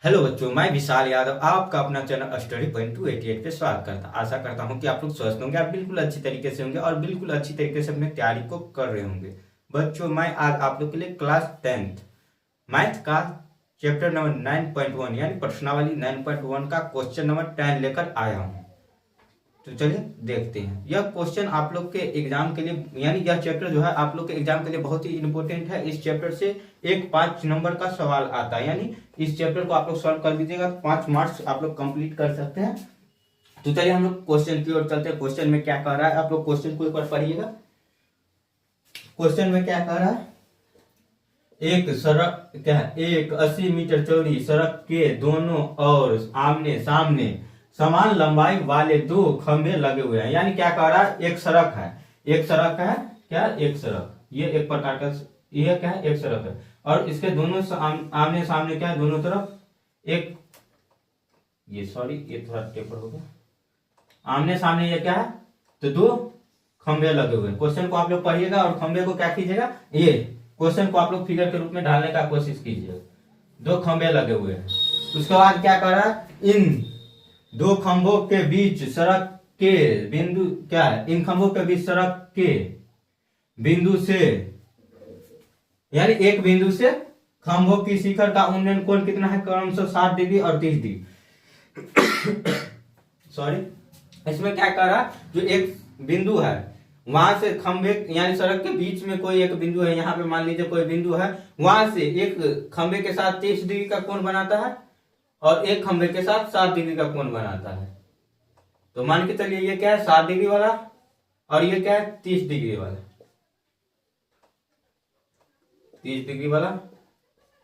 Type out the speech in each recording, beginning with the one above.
Hello बच्चों, मैं विशाल यादव आपका अपना चैनल स्टडी पॉइंट 288 पे स्वागत करता आशा करता हूं कि आप लोग स्वस्थ होंगे। आप बिल्कुल अच्छी तरीके से होंगे और बिल्कुल अच्छी तरीके से अपनी तैयारी को कर रहे होंगे। बच्चों, मैं आज आप लोग के लिए क्लास 10th मैथ का चैप्टर नंबर 9.1 यानी प्रश्नावली 9.1 का क्वेश्चन नंबर 10 लेकर आया हूँ। तो चलिए देखते हैं। यह क्वेश्चन आप लोग के एग्जाम के लिए यानी यह चैप्टर जो है आप लोग के एग्जाम के लिए बहुत ही इंपॉर्टेंट है। इस चैप्टर से एक 5 नंबर का सवाल आता है, यानी इस चैप्टर को आप लोग सॉल्व कर दीजिएगा 5 मार्क्स आप लोग कंप्लीट कर सकते हैं। तो चलिए हम लोग क्वेश्चन की ओर चलते हैं। क्वेश्चन में क्या कह रहा है, आप लोग क्वेश्चन को एक बार पढ़िएगा। क्वेश्चन में क्या कह रहा है, एक सड़क क्या है, एक 80 मीटर चौड़ी सड़क के दोनों ओर आमने सामने समान लंबाई वाले 2 खंभे लगे हुए हैं। यानी क्या कह रहा है, एक सड़क है क्या, एक सड़क, ये एक प्रकार का ये क्या है, एक सड़क है और इसके दोनों आमने सामने क्या है, दोनों तरफ एक ये थोड़ा टेपर हो गया, आमने सामने ये क्या है, तो 2 खंभे लगे हुए हैं। क्वेश्चन को आप लोग पढ़िएगा और खंभे को क्या कीजिएगा, ये क्वेश्चन को आप लोग फिगर के रूप में ढालने का कोशिश कीजिएगा। 2 खंभे लगे हुए हैं। उसके बाद क्या कर रहा है, इन 2 खंभों के बीच सड़क के बिंदु क्या है, इन खंभों के बीच सड़क के बिंदु से यानी एक बिंदु से खंभों की शिखर का उन्नयन कोण कितना है, क्रमशः 60 डिग्री और 30 डिग्री। सॉरी, इसमें क्या कर रहा है, जो एक बिंदु है वहां से खंभे यानी सड़क के बीच में कोई एक बिंदु है, यहाँ पे मान लीजिए कोई बिंदु है, वहां से एक खंभे के साथ 30 डिग्री का कोण बनाता है और एक खंभे के साथ 60 डिग्री का कोण बनाता है। तो मान के चलिए ये क्या है, 60 डिग्री वाला और ये क्या है, 30 डिग्री वाला, 30 डिग्री वाला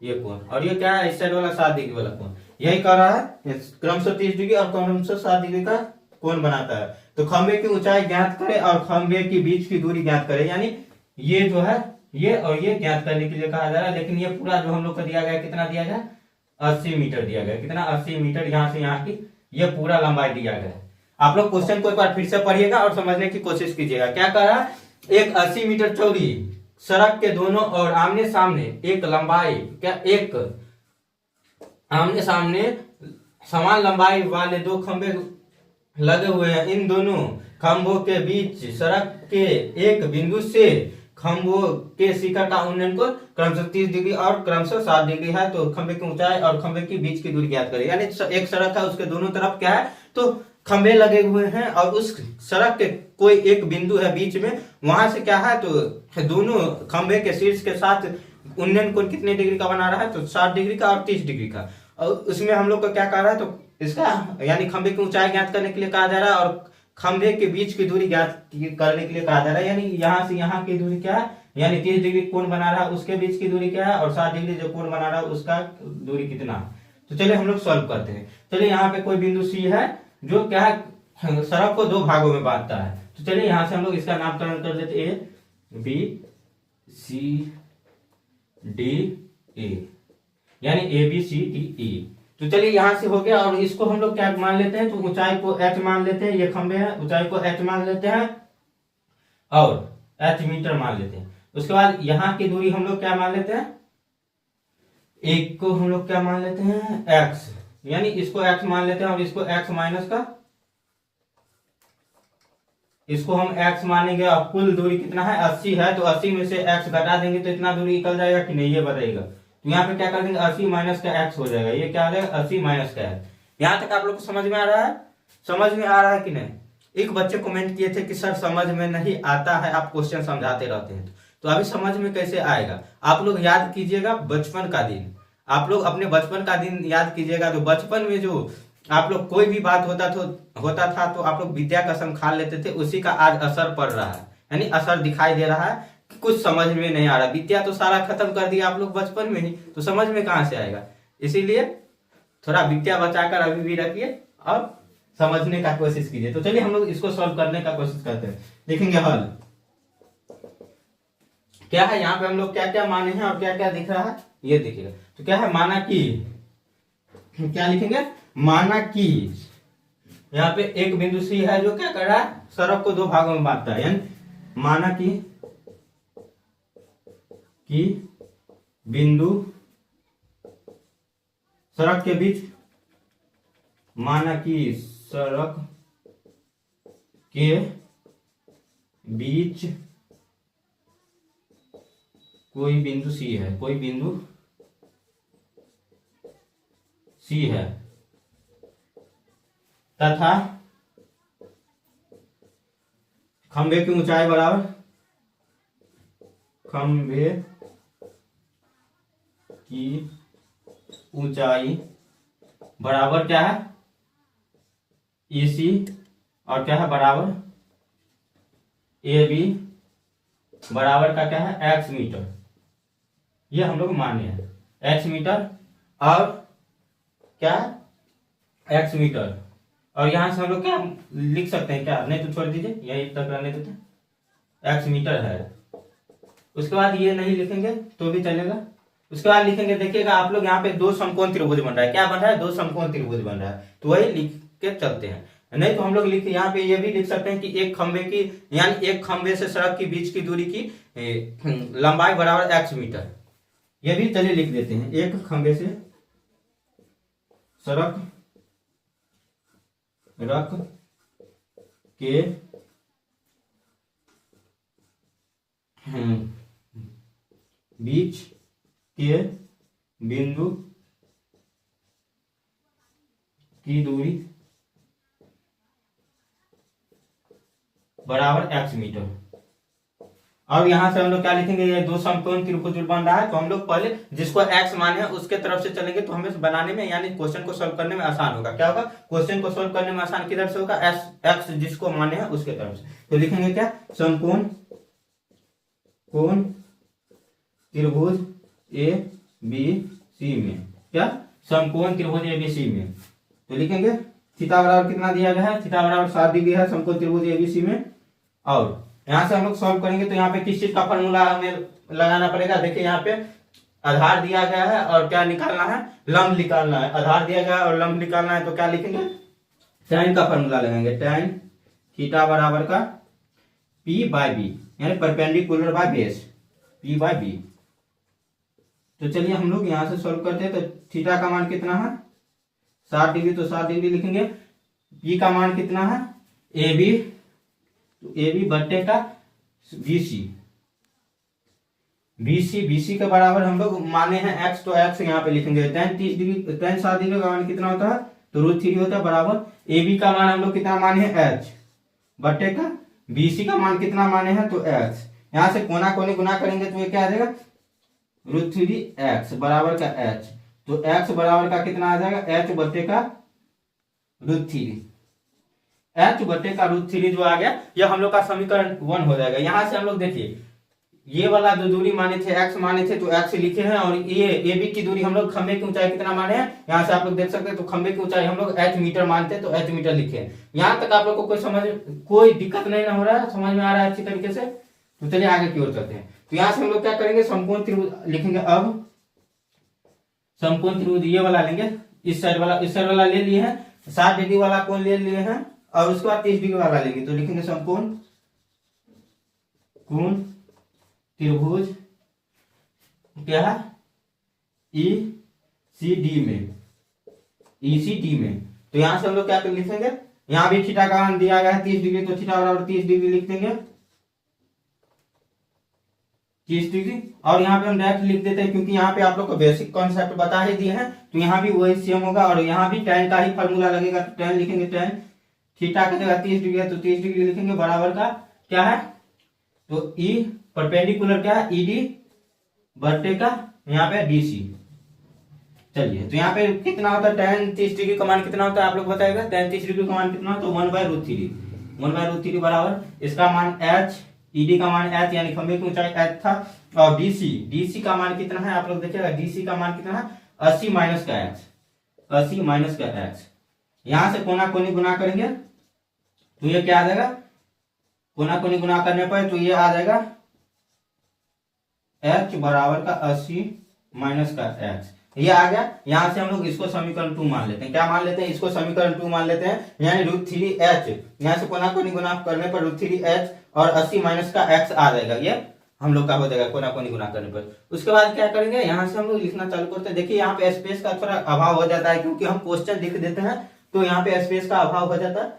ये कोण, और ये क्या है, इस साइड वाला 60 डिग्री वाला कोण। यही कर रहा है, क्रमशः 30 डिग्री और क्रमशः 60 डिग्री का कोण बनाता है। तो खंभे की ऊंचाई ज्ञात करे और खंभे के बीच की दूरी ज्ञात करे, यानी ये जो है ये और ये ज्ञात करने के लिए कहा जा रहा है। लेकिन ये पूरा जो हम लोग को दिया गया, कितना दिया गया, 80 मीटर दिया गया। कितना, 80 मीटर, यहाँ से यहाँ की ये पूरा लंबाई दिया गया है। आप लोग क्वेश्चन को एक बार फिर से पढ़िएगा और समझने की कोशिश कीजिएगा। क्या कह रहा है, एक 80 मीटर चौड़ी सड़क के दोनों और आमने सामने एक लंबाई क्या, एक आमने सामने समान लंबाई वाले 2 खंभे लगे हुए हैं। इन दोनों खंभों के बीच सड़क के एक बिंदु से खंभों के शिखर का उन्नयन कोण क्रमशः 30 डिग्री और क्रमशः 60 डिग्री है। तो खंभे की ऊंचाई और खंभे के बीच की दूरी ज्ञात करें। यानी एक सड़क है, उसके दोनों तरफ क्या है, तो खंभे लगे हुए हैं और उस सड़क के कोई एक बिंदु है बीच में, वहां से क्या है, तो दोनों खंभे के शीर्ष के साथ उन्नयन कोण कितने डिग्री का बना रहा है, तो 60 डिग्री का और 30 डिग्री का। और उसमें हम लोग को क्या कर रहा है, तो इसका यानी खंभे की ऊंचाई ज्ञात करने के लिए कहा जा रहा है और खंभे के बीच की दूरी ज्ञात करने के लिए कहा जा रहा है। यानी यहाँ से यहाँ की दूरी क्या है, यानी 30 डिग्री कोण बना रहा है, उसके बीच की दूरी क्या है, और 60 डिग्री जो कोण बना रहा है उसका दूरी कितना है। तो चलिए हम लोग सॉल्व करते हैं। चलिए यहाँ पे कोई बिंदु सी है जो क्या है, सड़क को 2 भागों में बांटता है। तो चलिए यहाँ से हम लोग इसका नामकरण कर देते हैं, A B C D E, यानी A B C D E। तो चलिए यहां से हो गया और इसको हम लोग क्या मान लेते हैं, तो ऊंचाई को h मान लेते हैं, ये खंभे हैं, ऊंचाई को h मान लेते हैं और h मीटर मान लेते हैं। उसके बाद यहाँ की दूरी हम लोग क्या मान लेते हैं, एक को हम लोग क्या मान लेते हैं, x, यानी इसको x मान लेते हैं और इसको x माइनस का, इसको हम x मानेंगे और कुल दूरी कितना है, 80 है। तो 80 में से x घटा देंगे तो इतना दूरी निकल जाएगा कि नहीं, ये बताइएगा। तो यहाँ पे क्या कर देंगे, 80 माइनस का x हो जाएगा। ये क्या आ जाएगा, 80 माइनस का x। यहाँ तक आप लोग को समझ में आ रहा है, समझ में आ रहा है कि नहीं। एक बच्चे कमेंट किए थे कि सर समझ में नहीं आता है, आप क्वेश्चन समझाते रहते हैं। तो अभी समझ में कैसे आएगा, आप लोग याद कीजिएगा बचपन का दिन, आप लोग अपने बचपन का दिन याद कीजिएगा। तो बचपन में जो आप लोग कोई भी बात होता था तो आप लोग विद्या कसम खा लेते थे, उसी का आज असर पड़ रहा है, यानी असर दिखाई दे रहा है कि कुछ समझ में नहीं आ रहा। विद्या तो सारा खत्म कर दिया आप लोग बचपन में ही, तो समझ में कहां से आएगा। इसीलिए थोड़ा विद्या बचाकर अभी भी रखिए और समझने का कोशिश कीजिए। तो चलिए हम लोग इसको सॉल्व करने का कोशिश करते हैं, देखेंगे हल क्या है। यहाँ पे हम लोग क्या क्या माने हैं और क्या क्या दिख रहा है, ये देखिएगा। तो क्या है, माना कि, क्या लिखेंगे, माना कि यहाँ पे एक बिंदु सी है जो क्या कर रहा है, सड़क को 2 भागों में बांटता है। यानी माना कि बिंदु सड़क के बीच, माना कि सड़क के बीच कोई बिंदु सी है, कोई बिंदु सी है तथा खंबे की ऊंचाई बराबर, खंबे की ऊंचाई बराबर क्या है, EC, और क्या है बराबर AB, बराबर का क्या है x मीटर। ये हम लोग माने हैं x मीटर, और क्या है x मीटर। और यहां से हम लोग क्या लिख सकते हैं, क्या नहीं तो छोड़ दीजिए, यही तक रहने देते हैं, x मीटर है। उसके बाद ये नहीं लिखेंगे तो भी चलेगा। उसके बाद लिखेंगे, देखिएगा आप लोग यहाँ पे दो समकोण त्रिभुज बन रहा है, क्या बन रहा है, दो समकोण त्रिभुज बन रहा है, तो वही लिख के चलते हैं। नहीं तो हम लोग लिख यहाँ पे ये भी लिख सकते हैं कि एक खंबे की, यानी एक खंबे से सड़क के बीच की दूरी की लंबाई बराबर x मीटर। ये भी चलिए लिख देते हैं, एक खंबे से सड़क के बीच के बिंदु की दूरी बराबर x मीटर। और यहां से हम लोग क्या लिखेंगे, ये दो समकोण त्रिभुज बन रहा है, तो हम लोग पहले जिसको x माने हैं उसके तरफ से चलेंगे, तो हमें बनाने में यानी क्वेश्चन को सोल्व करने में आसान होगा। क्या होगा, क्वेश्चन को सोल्व करने में आसान किधर से होगा, x जिसको माने हैं उसके तरफ से। तो लिखेंगे क्या, समकोण त्रिभुज ABC में, क्या समकोण त्रिभुज ABC में, तो लिखेंगे थीटा बराबर कितना दिया गया है, थीटा बराबर 7 डिग्री है समकोण त्रिभुज ABC में। और यहां से हम लोग सॉल्व करेंगे तो यहाँ पे किस चीज का फॉर्मूला हमें लगाना पड़ेगा, देखिए यहाँ पे आधार दिया गया है और क्या निकालना है, लंब निकालना है। आधार दिया गया है और लंब निकालना है, तो क्या लिखेंगे, tan का फॉर्मूला लगाएंगे, tan थीटा बराबर का P/B, यानी परपेंडिकुलर बाय बेस, P/B। तो चलिए हम लोग यहां से सॉल्व करते हैं। तो थीटा का मान कितना है 7 डिग्री, तो 7 डिग्री लिखेंगे। P का मान कितना है AB, तो AB बट्टे का BC के बराबर हम लोग माने हैं x, तो x यहाँ पे लिखेंगे। tan 30 डिग्री, tan 7 डिग्री का मान कितना होता है, तो √3 होता है, बराबर AB का मान हम लोग कितना माने हैं h बट्टे का BC का मान कितना माने हैं, तो x। यहाँ से कोना कोने गुना करेंगे तो ये क्या आ जाएगा, √3x बराबर का h, तो x बराबर का कितना आ जाएगा, h बट्टे का √3, h बट्टे का √3 जो आ गया, यह हम लोग का समीकरण 1 हो जाएगा। यहां से हम लोग देखिए ये वाला जो दूरी माने थे x माने थे, तो x लिखे हैं, और ये AB की दूरी हम लोग खंबे की ऊंचाई कितना माने हैं, यहाँ से आप लोग देख सकते हैं, तो खंबे की ऊंचाई हम लोग h मीटर मानते हैं, तो h मीटर लिखे हैं। यहाँ तक आप लोग को कोई दिक्कत नहीं ना हो रहा है, समझ में आ रहा है अच्छी तरीके से। तो चलिए आगे की ओर चलते हैं। तो यहाँ से हम लोग क्या करेंगे, समकोण त्रिभुज लिखेंगे। अब समकोण त्रिभुज ये वाला लेंगे, इस साइड वाला ले लिए हैं, 7 डिग्री वाला कोण ले लिए हैं, और उसके बाद 30 डिग्री वाला लेंगे, तो लिखेंगे समकोण त्रिभुज क्या है ECD में। तो यहां से हम लोग क्या लिखेंगे, यहां भी थीटा का मान दिया गया है 30 डिग्री, तो थीटा बराबर 30 डिग्री लिख देंगे, 30 डिग्री। और यहाँ पे हम डायरेक्ट लिख देते हैं, क्योंकि यहाँ पे आप लोग को बेसिक कॉन्सेप्ट बता ही दिए हैं, तो यहाँ भी वही सेम होगा, और यहाँ भी tan का ही फॉर्मूला लगेगा, तो tan लिखेंगे, tan थीटा की जगह 30 डिग्री है, तो 30 डिग्री लिखेंगे, बराबर का क्या है, तो E परपेंडिकुलर क्या है ED बट्टे का यहाँ पे BC। चलिए, तो यहाँ पे कितना होता है, tan 30 डिग्री का मान कितना होता है, आप लोग बताएगा, tan 30 डिग्री का मान कितना होता है, 1/√3 बराबर इसका मान h, ED का मान h, यानी खंबे की ऊंचाई h था, और DC का मान कितना है, आप लोग देखिएगा, DC का मान कितना है 80 माइनस का x। यहां से कोना कोनी गुना करेंगे तो ये क्या आ जाएगा, कोना कोनी गुना करने पर तो ये आ जाएगा h बराबर का 80 माइनस का x, ये आ गया। यहां से हम लोग इसको समीकरण 2 मान लेते हैं, क्या मान लेते हैं, इसको समीकरण 2 मान लेते हैं, यानी √3h, यहां से कोना कोनी गुना करने पर √3h और 80 माइनस का x आ जाएगा, ये हम लोग का हो जाएगा कोना कोनी गुना करने पर। उसके बाद क्या करेंगे, यहाँ से हम लोग लिखना चालू करते हैं। देखिए यहाँ पे स्पेस का थोड़ा अभाव हो जाता है क्योंकि हम क्वेश्चन लिख देते हैं तो यहाँ पे स्पेस का अभाव हो जाता है।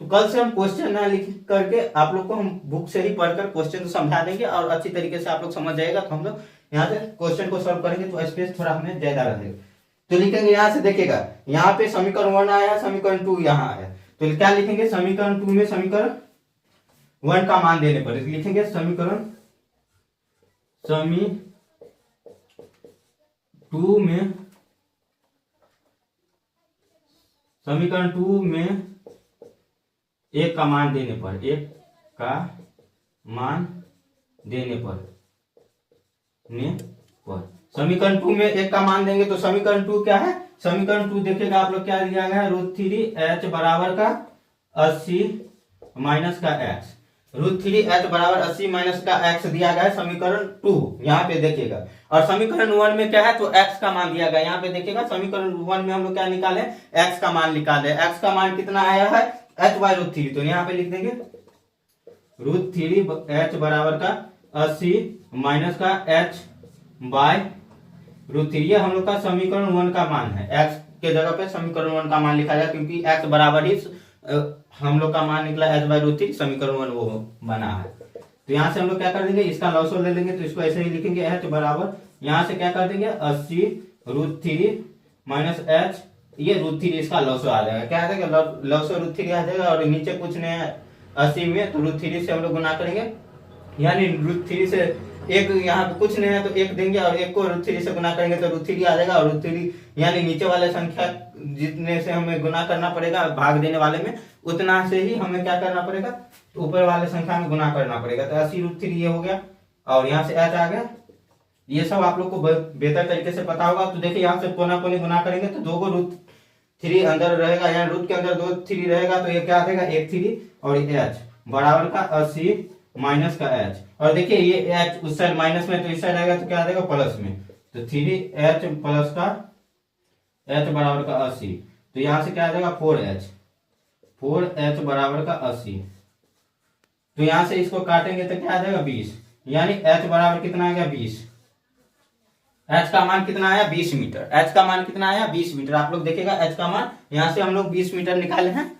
तो कल से हम क्वेश्चन ना लिख करके आप लोग को हम बुक से ही पढ़कर क्वेश्चन को समझा देंगे और अच्छी तरीके से आप लोग समझ जाएगा। तो हम लोग यहाँ से क्वेश्चन को सॉल्व करेंगे तो स्पेस थोड़ा हमें ज्यादा रहेगा। तो लिखेंगे यहाँ से, देखिएगा यहाँ पे समीकरण 1 आया, समीकरण 2 यहाँ आया, तो क्या लिखेंगे, समीकरण 2 में समीकरण 1 का मान देने पर लिखेंगे समीकरण 2 में समीकरण 2 में 1 का मान देने पर, 1 का मान देने पर समीकरण 2 में 1 का मान देंगे तो समीकरण 2 क्या है, समीकरण 2 देखिएगा आप लोग क्या दिया गया है, √3h बराबर का 80 माइनस का x, √3h बराबर 80 माइनस का x दिया गया है समीकरण 2, यहाँ पे देखिएगा। और समीकरण 1 में क्या है, तो x का मान दिया गया, यहाँ पे देखिएगा समीकरण 1 में हम लोग क्या निकाले, x का मान निकाले। x का मान कितना आया है, h/√3, तो यहाँ पे लिख देंगे √3h बराबर का 80 माइनस का h/√3, ये हम लोग का समीकरण 1 का मान है। x के जगह पे समीकरण 1 का मान लिखा जाए क्योंकि x बराबर ही हम लोग का मान निकला h/√3, समीकरण 1 वो बना है। तो यहाँ से हम लोग क्या कर देंगे, इसका लॉसो ले लेंगे तो इसको ऐसे ही लिखेंगे h बराबर, यहाँ से क्या कर देंगे 80√3 माइनस h, ये √3 इसका लॉसो आ जाएगा, क्या आ जाएगा लॉसो √3 आ जाएगा। और नीचे कुछ नहीं है 80 में, तो √3 से हम लोग गुना करेंगे, यानी √3 से एक, यहाँ पे कुछ नहीं है तो 1 देंगे और 1 को √3 से गुना करेंगे तो √3 आ जाएगा। और √3 यानी नीचे वाले संख्या जितने से हमें गुना करना पड़ेगा भाग देने वाले में, उतना से ही हमें क्या करना पड़ेगा, तो ऊपर वाले संख्या में गुना करना पड़ेगा। तो 80√3 ये हो गया और यहाँ से h आ गया। ये सब आप लोग को बेहतर तरीके से पता होगा। तो देखिए यहाँ से कोना कोनी गुना करेंगे तो 2 को √3 अंदर रहेगा, यहाँ रूट के अंदर 2 3 रहेगा, तो ये क्या आ जाएगा 1 3 और h बराबर का 80 माइनस का h। और देखिए ये h उस साइड माइनस में, तो इस साइड आएगा तो क्या आ जाएगा प्लस में, तो 3h प्लस का h बराबर का 80, तो यहाँ से क्या आ जाएगा 4h बराबर का 80। तो यहाँ से इसको काटेंगे तो क्या आ जाएगा 20, यानी h बराबर कितना आ गया 20। h का मान कितना आया 20 मीटर, h का मान कितना आया 20 मीटर। आप लोग देखिएगा h का मान यहाँ से हम लोग 20 मीटर निकाले हैं।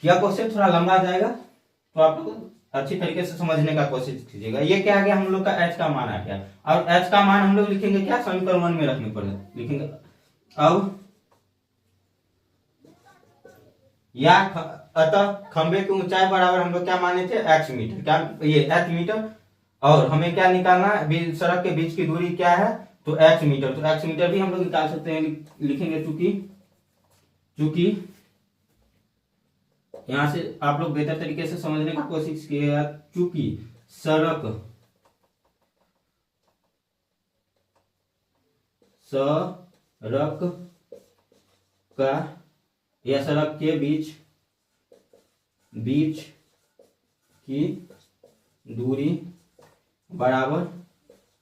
यह क्वेश्चन थोड़ा लंबा जाएगा तो आप लोग अच्छी तरीके से समझने का कोशिश कीजिएगा। ये क्या आ गया, हम लोग का h का मान आ गया, और h का मान हम लोग लिखेंगे क्या, समीकरण 1 में रखने पड़ेगा, लिखेंगे अब या अतः खंबे की ऊंचाई बराबर हम लोग क्या माने थे x मीटर, क्या ये h मीटर, और हमें क्या निकालना है, सड़क के बीच की दूरी क्या है, तो x मीटर, तो x मीटर भी हम लोग निकाल सकते हैं, लिखेंगे चूंकि यहां से आप लोग बेहतर तरीके से समझने की कोशिश कीजिएगा, चूंकि सड़क का या सड़क के बीच की दूरी बराबर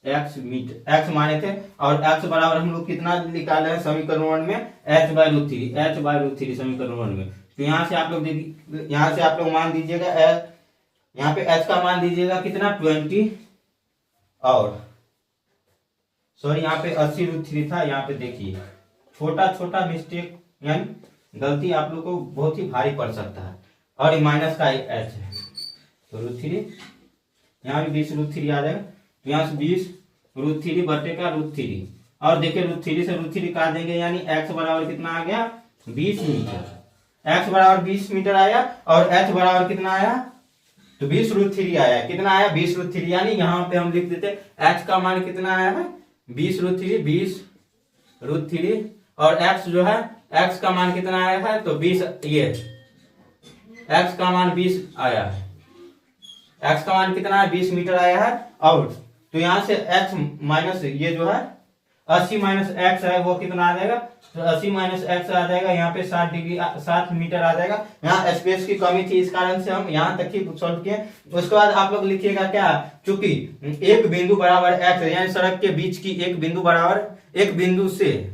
x मीटर, x माने थे, और x बराबर हम लोग कितना निकाले हैं समीकरण 1 में, h/√3 समीकरण 1 में। तो यहाँ से आप लोग मान दीजिएगा, यहाँ पे h का मान दीजिएगा कितना 20, और सॉरी यहाँ पे 80√3 था, यहाँ पे देखिए छोटा छोटा मिस्टेक यानी गलती आप लोग को बहुत ही भारी पड़ सकता है, और ये माइनस का h है, तो √3 यहाँ भी 20√3 आ जाएगा, तो यहाँ से 20√3 बटे का √3, और देखिए √3 से √3 काट देंगे, यानी x बराबर कितना आ गया 20 मीटर, x बराबर 20 मीटर आया, और h बराबर कितना आया, तो 20√3 आया, कितना आया 20√3, यानी यहाँ पे हम लिख देते h का मान कितना आया है 20√3, और x जो है x का मान कितना आया है, तो 20, ये x का मान 20 आया है, x का मान कितना है 20 मीटर आया है। और तो यहाँ से x माइनस ये जो है 80 माइनस x है वो कितना आ जाएगा, तो 80 माइनस x आ जाएगा, यहाँ पे 60 मीटर आ जाएगा। यहाँ स्पेस की कमी थी, इस कारण से हम यहाँ तक ही सॉल्व किए। उसके बाद आप लोग लिखिएगा क्या, चूंकि एक बिंदु बराबर x है, यानी सड़क के बीच की एक बिंदु से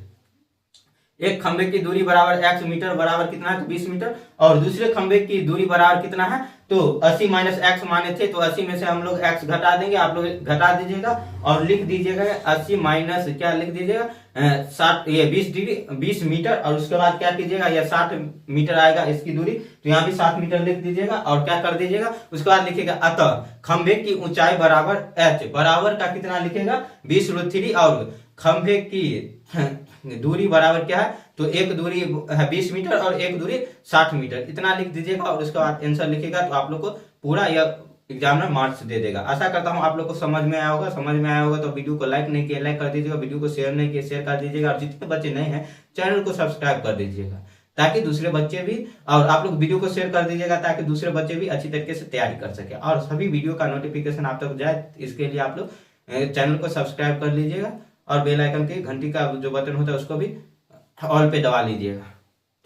एक खंबे की दूरी बराबर x मीटर बराबर कितना है, तो 20 मीटर, और दूसरे खंबे की दूरी बराबर कितना है, तो 80 माइनस एक्स माने थे, तो 80 में से हम लोग एक्स घटा देंगे, आप लोग घटा दीजिएगा और लिख दीजिएगा 80 माइनस क्या लिख दीजिएगा 60, ये 20 डिग्री 20 मीटर, और उसके बाद क्या कीजिएगा, ये 60 मीटर आएगा इसकी दूरी, तो यहाँ भी 60 मीटर लिख दीजिएगा और क्या कर दीजिएगा, उसके बाद लिखिएगा अतः खंभे की ऊंचाई बराबर एच, बराबर का कितना लिखेगा 20√3, और खंभे की दूरी बराबर क्या है, तो एक दूरी है 20 मीटर और एक दूरी 60 मीटर, इतना लिख दीजिएगा और उसके बाद आंसर लिखिएगा, तो आप लोग को पूरा यह एग्जामिनर मार्क्स दे देगा। आशा करता हूं आप लोग को समझ में आया होगा। समझ में आया होगा तो वीडियो को लाइक नहीं किया लाइक कर दीजिएगा, वीडियो को शेयर नहीं किया शेयर कर दीजिएगा, और जितने बच्चे नए हैं चैनल को सब्सक्राइब कर दीजिएगा ताकि दूसरे बच्चे भी, और आप लोग वीडियो को शेयर कर दीजिएगा ताकि दूसरे बच्चे भी अच्छी तरीके से तैयारी कर सके और सभी वीडियो का नोटिफिकेशन आप तक जाए। इसके लिए आप लोग चैनल को सब्सक्राइब कर लीजिएगा और बेल आइकन की घंटी का जो बटन होता है उसको भी ऑल पे दबा लीजिएगा।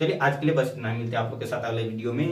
चलिए आज के लिए बस इतना ही, मिलते हैं आप लोग के साथ अगले वीडियो में।